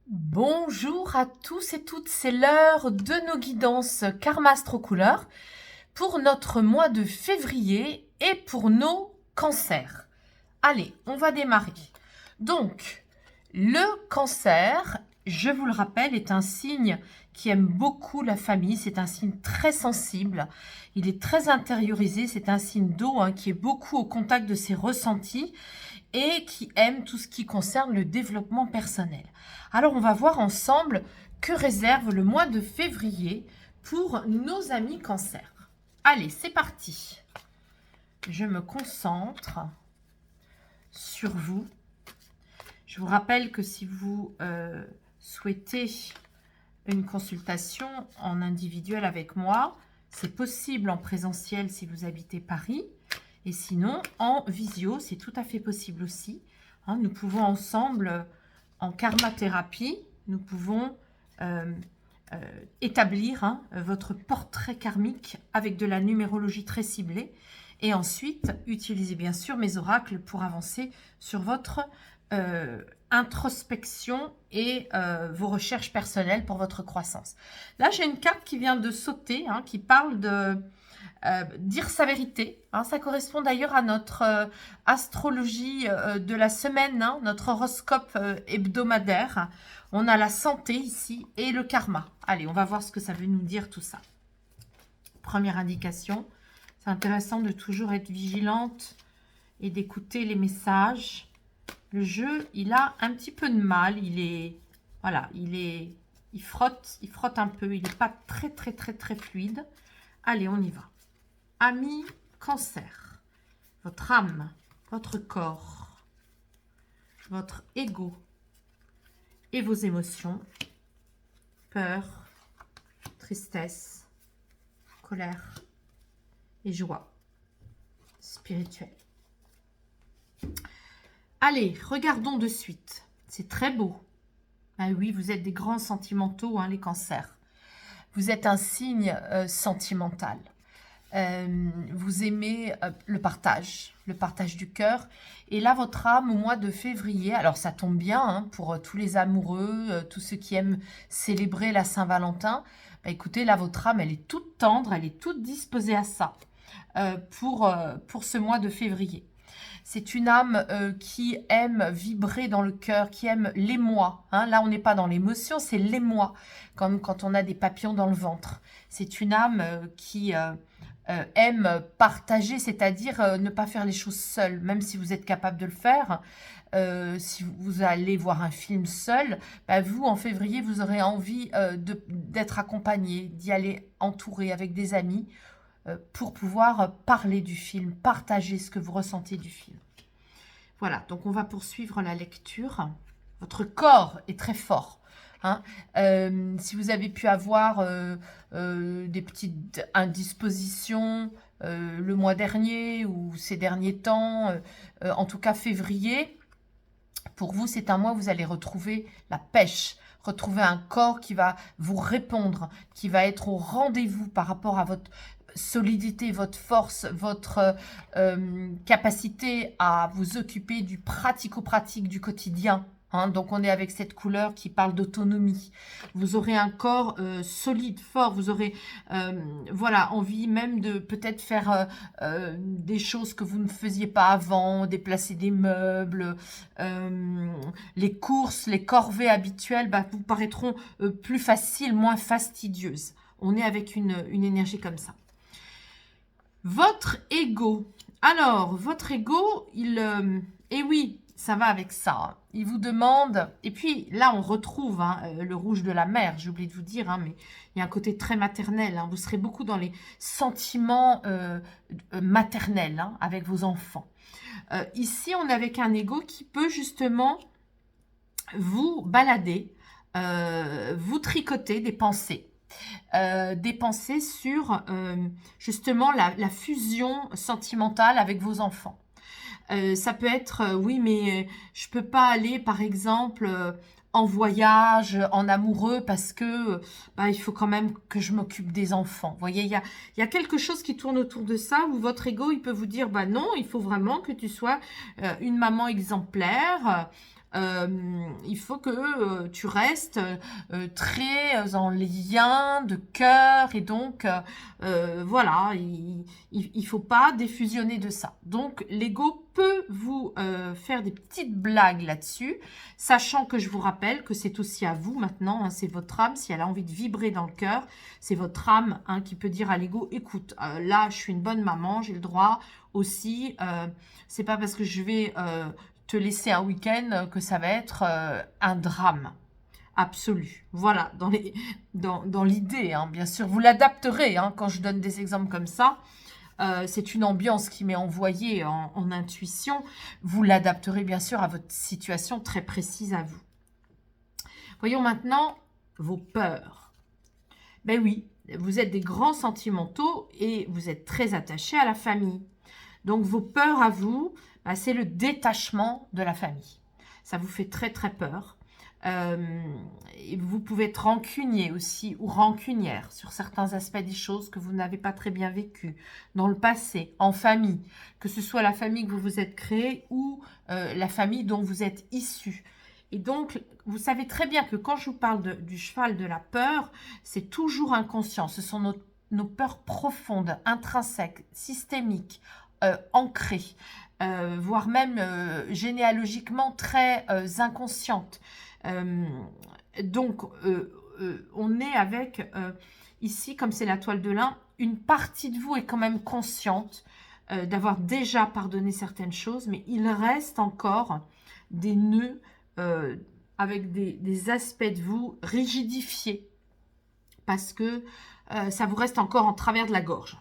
Bonjour à tous et toutes, c'est l'heure de nos guidances Karma Astro Couleur pour notre mois de février et pour nos cancers. Allez, on va démarrer. Donc, le cancer, je vous le rappelle, est un signe qui aime beaucoup la famille, c'est un signe très sensible, il est très intériorisé, c'est un signe d'eau qui est beaucoup au contact de ses ressentis et qui aime tout ce qui concerne le développement personnel. Alors, on va voir ensemble que réserve le mois de février pour nos amis cancer. Allez, c'est parti. Je me concentre sur vous. Je vous rappelle que si vous souhaitez une consultation en individuel avec moi, c'est possible en présentiel si vous habitez Paris. Et sinon, en visio, c'est tout à fait possible aussi. Nous pouvons ensemble, en karma-thérapie, nous pouvons établir votre portrait karmique avec de la numérologie très ciblée. Et ensuite, utilisez bien sûr mes oracles pour avancer sur votre introspection et vos recherches personnelles pour votre croissance. Là, j'ai une carte qui vient de sauter, qui parle de dire sa vérité. Ça correspond d'ailleurs à notre astrologie de la semaine, notre horoscope hebdomadaire. On a la santé ici et le karma. Allez, on va voir ce que ça veut nous dire tout ça. Première indication, c'est intéressant de toujours être vigilante et d'écouter les messages. Le jeu, il a un petit peu de mal. Il frotte un peu. Il n'est pas très fluide. Allez, on y va. Amis cancer, votre âme, votre corps, votre ego et vos émotions, peur, tristesse, colère et joie spirituelle. Allez, regardons de suite. C'est très beau. Ah oui, vous êtes des grands sentimentaux, les cancers. Vous êtes un signe sentimental. Vous aimez le partage du cœur. Et là, votre âme, au mois de février, alors ça tombe bien pour tous les amoureux, tous ceux qui aiment célébrer la Saint-Valentin. Écoutez, là, votre âme, elle est toute tendre, elle est toute disposée à ça pour ce mois de février. C'est une âme qui aime vibrer dans le cœur, qui aime l'émoi. Là, on n'est pas dans l'émotion, c'est l'émoi, comme quand on a des papillons dans le ventre. C'est une âme qui aime partager, c'est-à-dire ne pas faire les choses seule, même si vous êtes capable de le faire. Si vous allez voir un film seul, vous, en février, vous aurez envie d'être accompagné, d'y aller entouré avec des amis, pour pouvoir parler du film, partager ce que vous ressentez du film. Voilà, donc on va poursuivre la lecture. Votre corps est très fort. Si vous avez pu avoir des petites indispositions le mois dernier ou ces derniers temps, en tout cas février, pour vous, c'est un mois où vous allez retrouver la pêche, retrouver un corps qui va vous répondre, qui va être au rendez-vous par rapport à votre solidité, votre force, votre capacité à vous occuper du pratico-pratique du quotidien. Donc, on est avec cette couleur qui parle d'autonomie. Vous aurez un corps solide, fort. Vous aurez envie même de peut-être faire des choses que vous ne faisiez pas avant, déplacer des meubles, les courses, les corvées habituelles vous paraîtront plus faciles, moins fastidieuses. On est avec une énergie comme ça. Votre ego. Alors, votre ego, eh oui, ça va avec ça. Il vous demande, et puis là, on retrouve le rouge de la mer, j'ai oublié de vous dire, mais il y a un côté très maternel. Vous serez beaucoup dans les sentiments maternels avec vos enfants. Ici, on est avec un ego qui peut justement vous balader, vous tricoter des pensées. Sur justement la fusion sentimentale avec vos enfants. Ça peut être, oui, mais je peux pas aller, par exemple, en voyage, en amoureux, parce que il faut quand même que je m'occupe des enfants. Vous voyez, il y a quelque chose qui tourne autour de ça, où votre ego, il peut vous dire, non, il faut vraiment que tu sois une maman exemplaire, il faut que tu restes très en lien de cœur. Et donc, voilà, il faut pas défusionner de ça. Donc, l'ego peut vous faire des petites blagues là-dessus, sachant que je vous rappelle que c'est aussi à vous maintenant, hein, c'est votre âme, si elle a envie de vibrer dans le cœur, c'est votre âme hein, qui peut dire à l'ego, écoute, là je suis une bonne maman, j'ai le droit aussi, c'est pas parce que je vais te laisser un week-end que ça va être un drame absolu. Voilà, dans l'idée, hein, bien sûr, vous l'adapterez hein, quand je donne des exemples comme ça. C'est une ambiance qui m'est envoyée en intuition. Vous l'adapterez bien sûr à votre situation très précise à vous. Voyons maintenant vos peurs. Ben oui, vous êtes des grands sentimentaux et vous êtes très attachés à la famille. Donc vos peurs à vous, ben, c'est le détachement de la famille. Ça vous fait très très peur. Et vous pouvez être rancunier aussi ou rancunière sur certains aspects des choses que vous n'avez pas très bien vécues dans le passé, en famille, que ce soit la famille que vous vous êtes créée ou la famille dont vous êtes issu. Et donc, vous savez très bien que quand je vous parle du cheval de la peur, c'est toujours inconscient. Ce sont nos peurs profondes, intrinsèques, systémiques, ancrées, voire même généalogiquement très inconscientes. Donc, on est avec, ici, comme c'est la toile de lin, une partie de vous est quand même consciente d'avoir déjà pardonné certaines choses, mais il reste encore des nœuds avec des aspects de vous rigidifiés, parce que ça vous reste encore en travers de la gorge.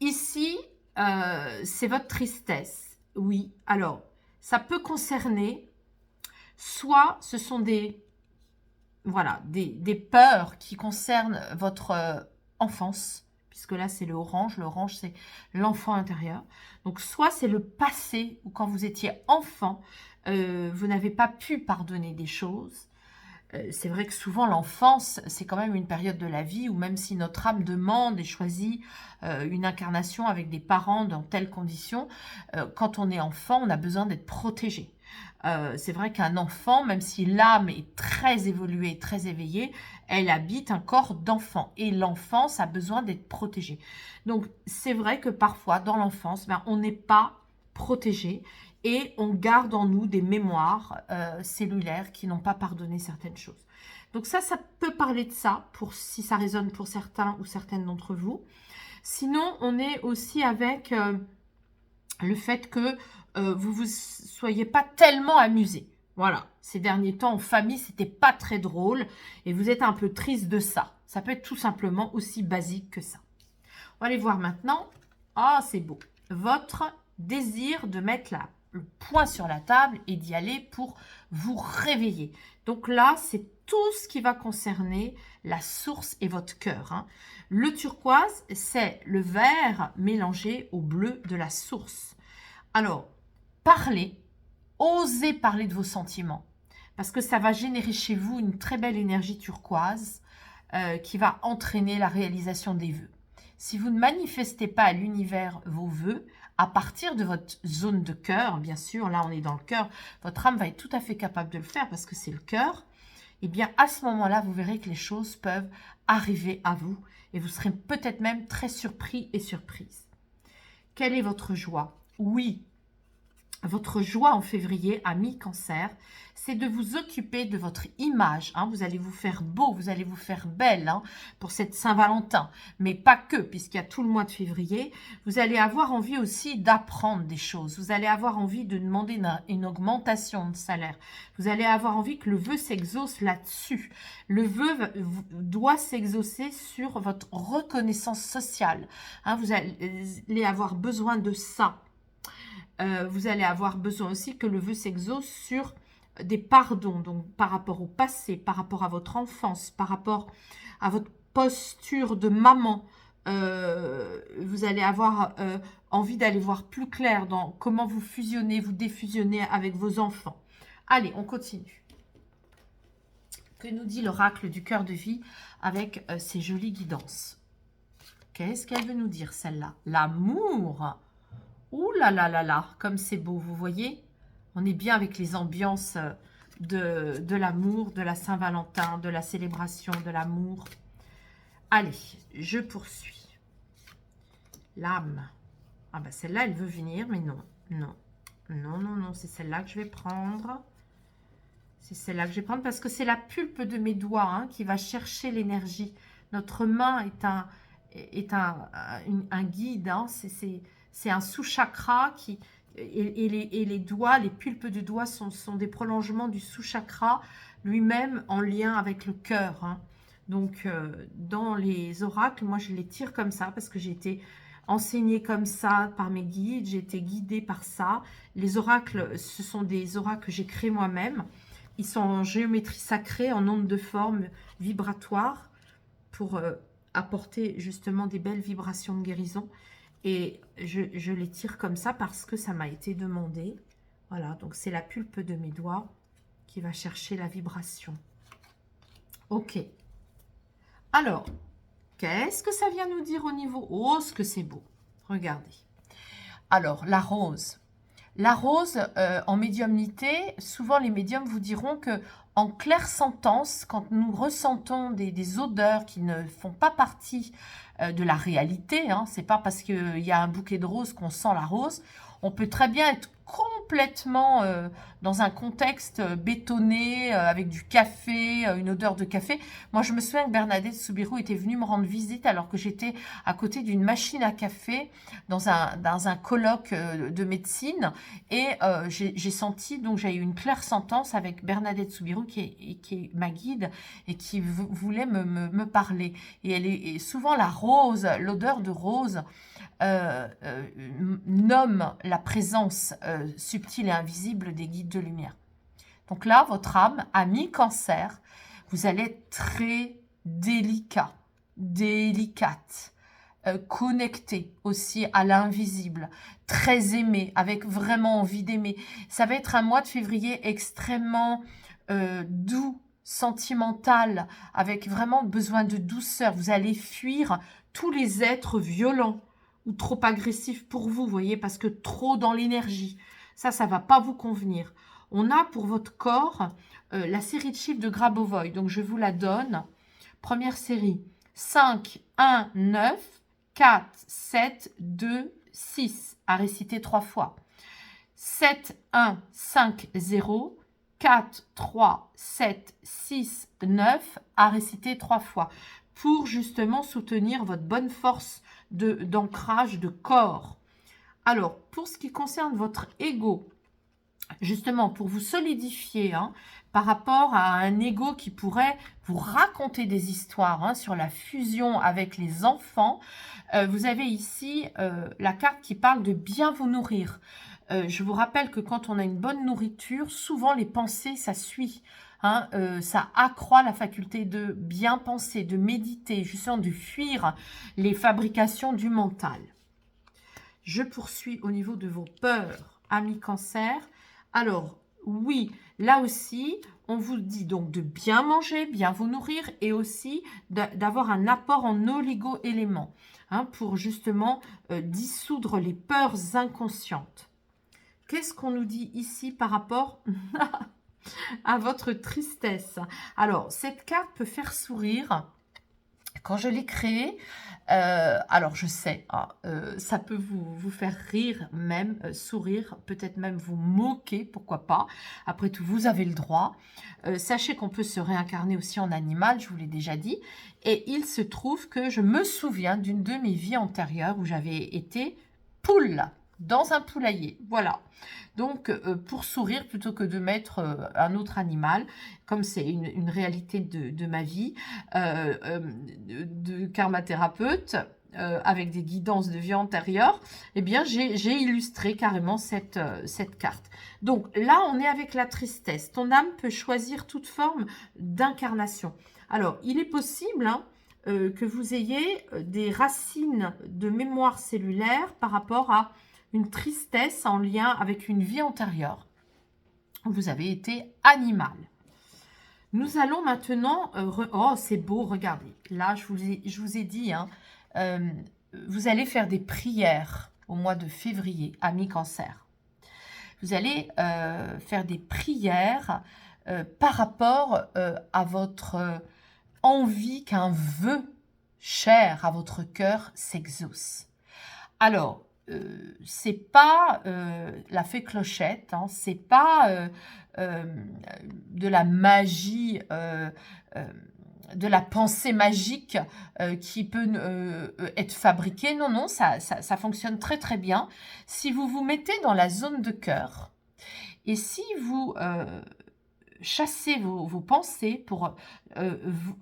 Ici, c'est votre tristesse. Oui, alors, ça peut concerner, soit ce sont des peurs qui concernent votre enfance, puisque là, c'est le orange. Le orange, c'est l'enfant intérieur. Donc, soit c'est le passé, où quand vous étiez enfant, vous n'avez pas pu pardonner des choses. C'est vrai que souvent l'enfance, c'est quand même une période de la vie où même si notre âme demande et choisit une incarnation avec des parents dans telles conditions, quand on est enfant, on a besoin d'être protégé. C'est vrai qu'un enfant, même si l'âme est très évoluée, très éveillée, elle habite un corps d'enfant. Et l'enfance a besoin d'être protégée. Donc, c'est vrai que parfois, dans l'enfance, on n'est pas protégé. Et on garde en nous des mémoires cellulaires qui n'ont pas pardonné certaines choses. Donc ça peut parler de ça, si ça résonne pour certains ou certaines d'entre vous. Sinon, on est aussi avec le fait que vous ne vous soyez pas tellement amusé. Voilà, ces derniers temps en famille, c'était pas très drôle et vous êtes un peu triste de ça. Ça peut être tout simplement aussi basique que ça. On va aller voir maintenant. Ah, c'est beau. Votre désir de mettre le point sur la table et d'y aller pour vous réveiller. Donc là, c'est tout ce qui va concerner la source et votre cœur. Hein. Le turquoise, c'est le vert mélangé au bleu de la source. Alors, parlez, osez parler de vos sentiments, parce que ça va générer chez vous une très belle énergie turquoise qui va entraîner la réalisation des vœux. Si vous ne manifestez pas à l'univers vos vœux, à partir de votre zone de cœur, bien sûr, là on est dans le cœur, votre âme va être tout à fait capable de le faire parce que c'est le cœur, et bien à ce moment-là, vous verrez que les choses peuvent arriver à vous et vous serez peut-être même très surpris et surprise. Quelle est votre joie? Oui, votre joie en février, ami Cancer, c'est de vous occuper de votre image. Hein. Vous allez vous faire beau, vous allez vous faire belle hein, pour cette Saint-Valentin. Mais pas que, puisqu'il y a tout le mois de février. Vous allez avoir envie aussi d'apprendre des choses. Vous allez avoir envie de demander une augmentation de salaire. Vous allez avoir envie que le vœu s'exauce là-dessus. Le vœu doit s'exaucer sur votre reconnaissance sociale. Hein, vous allez avoir besoin de ça. Vous allez avoir besoin aussi que le vœu s'exauce sur des pardons, donc par rapport au passé, par rapport à votre enfance, par rapport à votre posture de maman. Vous allez avoir envie d'aller voir plus clair dans comment vous fusionnez, vous défusionnez avec vos enfants. Allez, on continue. Que nous dit l'oracle du cœur de vie avec ces jolies guidances? Qu'est-ce qu'elle veut nous dire, celle-là? L'amour. Ouh là là là là, comme c'est beau, vous voyez? On est bien avec les ambiances de l'amour, de la Saint-Valentin, de la célébration de l'amour. Allez, je poursuis. L'âme. Ah bah celle-là, elle veut venir, mais non. Non, non, non, non. C'est celle-là que je vais prendre. C'est celle-là que je vais prendre parce que c'est la pulpe de mes doigts hein, qui va chercher l'énergie. Notre main est un guide. Hein, c'est un sous-chakra qui... Et les doigts, les pulpes de doigts sont des prolongements du sous-chakra lui-même en lien avec le cœur. Hein. Donc, dans les oracles, moi, je les tire comme ça parce que j'ai été enseignée comme ça par mes guides. J'ai été guidée par ça. Les oracles, ce sont des oracles que j'ai créés moi-même. Ils sont en géométrie sacrée, en ondes de forme vibratoire pour apporter justement des belles vibrations de guérison. Et je les tire comme ça parce que ça m'a été demandé. Voilà, donc c'est la pulpe de mes doigts qui va chercher la vibration. Ok. Alors, qu'est-ce que ça vient nous dire au niveau... Oh, ce que c'est beau. Regardez. Alors, la rose. La rose, en médiumnité, souvent les médiums vous diront que en clairsentence, quand nous ressentons des odeurs qui ne font pas partie de la réalité, hein, c'est pas parce qu'il y a un bouquet de roses qu'on sent la rose, on peut très bien être complètement dans un contexte bétonné, avec du café, une odeur de café. Moi, je me souviens que Bernadette Soubirous était venue me rendre visite alors que j'étais à côté d'une machine à café dans un colloque de médecine et j'ai senti, donc j'ai eu une clairsentence avec Bernadette Soubirous qui est ma guide et qui voulait me parler. Et elle est souvent la rose, l'odeur de rose nomme la présence subtile et invisible des guides de lumière. Donc là, votre âme a mis cancer, vous allez être très délicat, délicate, connecté aussi à l'invisible, très aimé, avec vraiment envie d'aimer. Ça va être un mois de février extrêmement doux, sentimental, avec vraiment besoin de douceur. Vous allez fuir tous les êtres violents ou trop agressifs pour vous, voyez, parce que trop dans l'énergie. Ça va pas vous convenir. On a pour votre corps la série de chiffres de Grabovoi. Donc, je vous la donne. Première série, 5, 1, 9, 4, 7, 2, 6. À réciter 3 fois. 7, 1, 5, 0. 4, 3, 7, 6, 9. À réciter 3 fois. Pour justement soutenir votre bonne force d'ancrage de corps. Alors, pour ce qui concerne votre ego, justement, pour vous solidifier hein, par rapport à un ego qui pourrait vous raconter des histoires hein, sur la fusion avec les enfants, vous avez ici la carte qui parle de bien vous nourrir. Je vous rappelle que quand on a une bonne nourriture, souvent les pensées, ça suit. Hein, ça accroît la faculté de bien penser, de méditer, justement de fuir les fabrications du mental. Je poursuis au niveau de vos peurs, amis cancer. Alors, oui, là aussi, on vous dit donc de bien manger, bien vous nourrir et aussi d'avoir un apport en oligo-éléments hein, pour justement dissoudre les peurs inconscientes. Qu'est-ce qu'on nous dit ici par rapport à votre tristesse? Alors, cette carte peut faire sourire. Quand je l'ai créée, alors je sais, hein, ça peut vous faire rire même, sourire, peut-être même vous moquer, pourquoi pas. Après tout, vous avez le droit. Sachez qu'on peut se réincarner aussi en animal, je vous l'ai déjà dit. Et il se trouve que je me souviens d'une de mes vies antérieures où j'avais été poule dans un poulailler. Voilà. Donc, pour sourire, plutôt que de mettre un autre animal, comme c'est une réalité de ma vie, de karmathérapeute, avec des guidances de vie antérieure, eh bien, j'ai illustré carrément cette carte. Donc, là, on est avec la tristesse. Ton âme peut choisir toute forme d'incarnation. Alors, il est possible hein, que vous ayez des racines de mémoire cellulaire par rapport à une tristesse en lien avec une vie antérieure. Vous avez été animal. Nous allons maintenant... oh, c'est beau, regardez. Là, je vous ai dit, hein, vous allez faire des prières au mois de février, amis cancer. Vous allez faire des prières par rapport à votre envie qu'un vœu cher à votre cœur s'exauce. Alors, c'est pas la fée Clochette, hein, c'est pas de la magie, de la pensée magique qui peut être fabriquée. Non, non, ça fonctionne très très bien. Si vous vous mettez dans la zone de cœur et si vous chassez vos pensées pour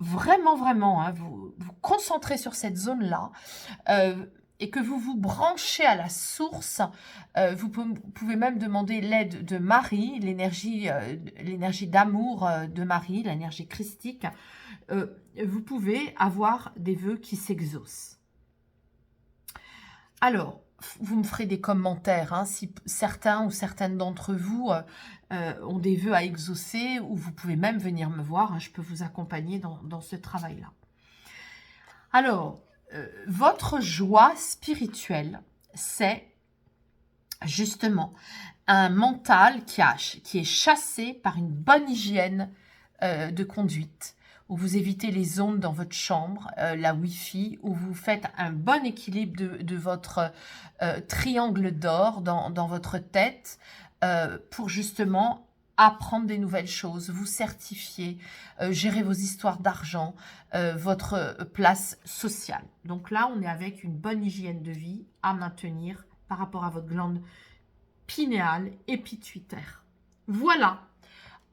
vraiment, hein, vous concentrer sur cette zone-là, et que vous vous branchez à la source, vous pouvez même demander l'aide de Marie, l'énergie d'amour de Marie, l'énergie christique. Vous pouvez avoir des vœux qui s'exaucent. Alors, vous me ferez des commentaires, hein, si certains ou certaines d'entre vous ont des vœux à exaucer, ou vous pouvez même venir me voir, hein, je peux vous accompagner dans ce travail-là. Alors, votre joie spirituelle, c'est justement un mental qui est chassé par une bonne hygiène de conduite, où vous évitez les ondes dans votre chambre, la Wi-Fi, où vous faites un bon équilibre de votre triangle d'or dans votre tête pour justement apprendre des nouvelles choses, vous certifier, gérer vos histoires d'argent, votre place sociale. Donc là, on est avec une bonne hygiène de vie à maintenir par rapport à votre glande pinéale et pituitaire. Voilà,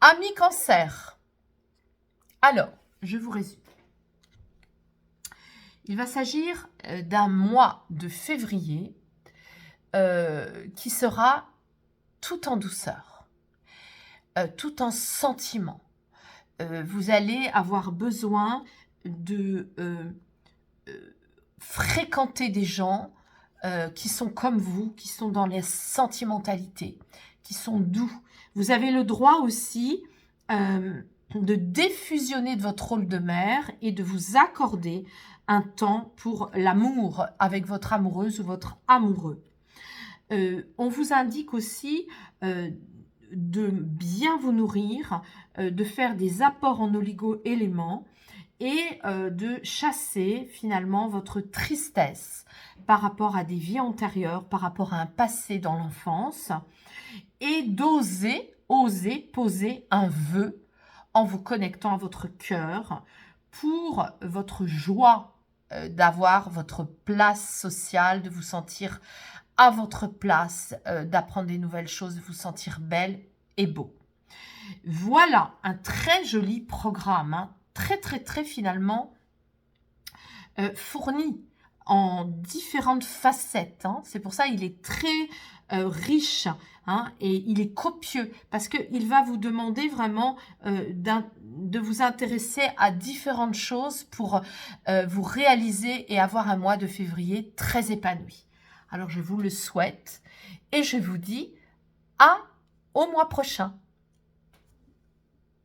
amis Cancer. Alors, je vous résume. Il va s'agir d'un mois de février qui sera tout en douceur, tout en sentiment. Vous allez avoir besoin de fréquenter des gens qui sont comme vous, qui sont dans les sentimentalités, qui sont doux. Vous avez le droit aussi de défusionner de votre rôle de mère et de vous accorder un temps pour l'amour avec votre amoureuse ou votre amoureux. On vous indique aussi de bien vous nourrir, de faire des apports en oligo-éléments et de chasser finalement votre tristesse par rapport à des vies antérieures, par rapport à un passé dans l'enfance, et d'oser poser un vœu en vous connectant à votre cœur pour votre joie d'avoir votre place sociale, de vous sentir à votre place, d'apprendre des nouvelles choses, de vous sentir belle et beau. Voilà un très joli programme, hein, très finalement fourni en différentes facettes. Hein. C'est pour ça qu'il est très riche, hein, et il est copieux parce qu'il va vous demander vraiment de vous intéresser à différentes choses pour vous réaliser et avoir un mois de février très épanoui. Alors je vous le souhaite et je vous dis au mois prochain.